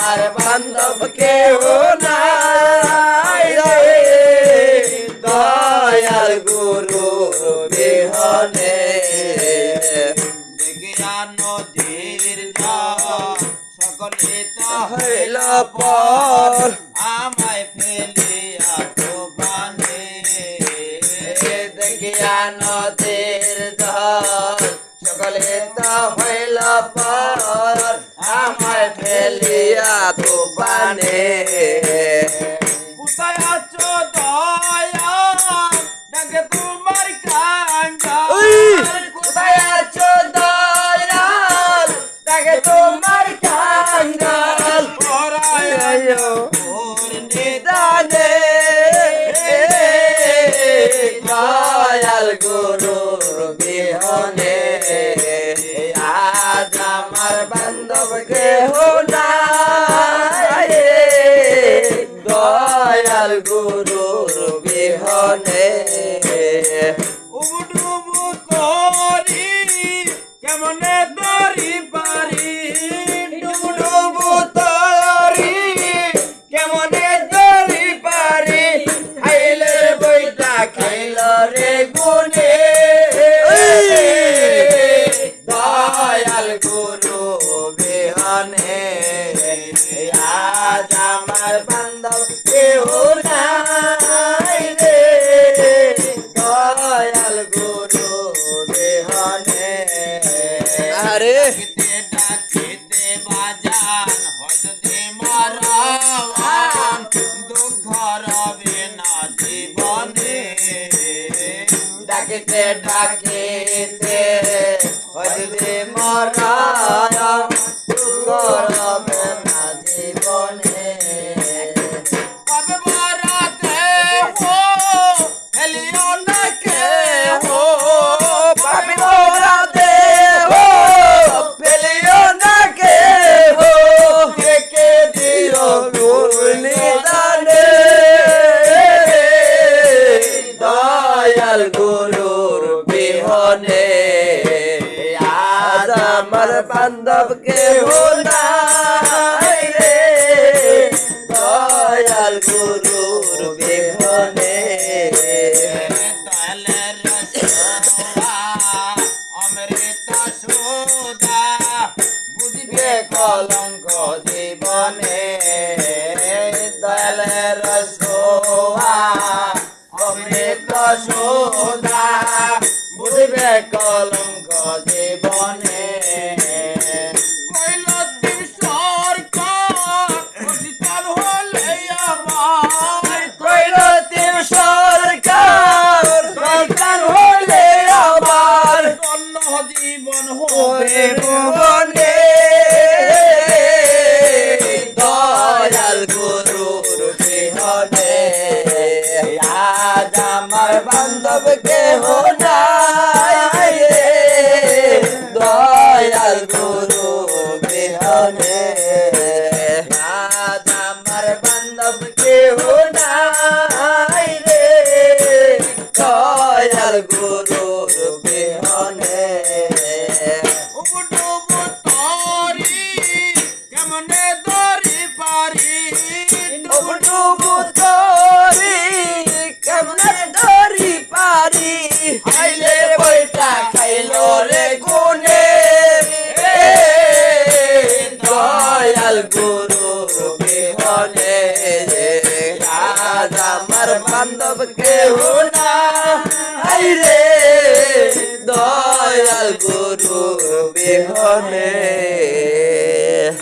আমার বান্ধব কেউ নাই রে দয়াল গুরু বিহনে দেখিয়া নদীর জল সকলে তো হইল পর আমায় ফেলিয়া ডুবানে দেখিয়া নদীর জল সকলে তো হইল পর আমায় ফেলিয়া তুফানে কোথায় আছো দয়া ডাকে তোমার কাঙ্গা কোথায় আছো দয়াল তাকে তোমার কাঙ্গাল পরায় ওর নিদানে দয়াল গুরুর বিহনে আজ আমার বান্ধব কেহ নাই দয়াল গুরুর বিহনে উবুডুবু করি কেমনে দরি পারি ডুবু তরি কেমনে দরি পারি খাইলে বইটা খাইল রে গুনে দয়াল গুরু বিহনে আজ আমার বান্ধব কেহ নাই রে দয়াল গুরু বিহনে আরে ডাকিতে ডাকিতে বাজান হজতে মরান দুঃখ রবে না জীবনে ডাকিতে ডাকিতে হইতে মরায়ম করবে না জীবনে কবে বরাতে হো হেলিও না কে হো পাপি মোরা দেহ ফেলিও না কে হো কে দিও গুলি দানে দয়াল গুরুর বিহনে আজ আমার বান্ধব কেহ নাই রে দয়াল গুরুর বিহনে দয়ালের রসোয়া অমৃত সুধা বুঝবে কলঙ্ক জীবনে দয়ালের সোহা অমৃত সুধা বুঝবে কলঙ্ক জীবনে কৈলতির সরকার অধিকার হলে আমার কৈলতির সরকার সরকার হলে আমার অন্য জীবন ওরে হবে ভুবনে দয়াল গুরুর বিহনে আজ আমার বান্ধব কেহ নাই রে দয়াল গুরুর বিহনে আজ আমার বান্ধব কেহ নাই রে দয়াল গুরুর বিহনে উবুডুবু তরি কেমনে দরি পারি ডুবু তরি কেমনে ধরি পারি খাইলে বইটা খাইল রে গুনে দয়াল গুরু বিহনে আজ আমার বান্ধব কেহ নাই রে দয়াল গুরু বিহনে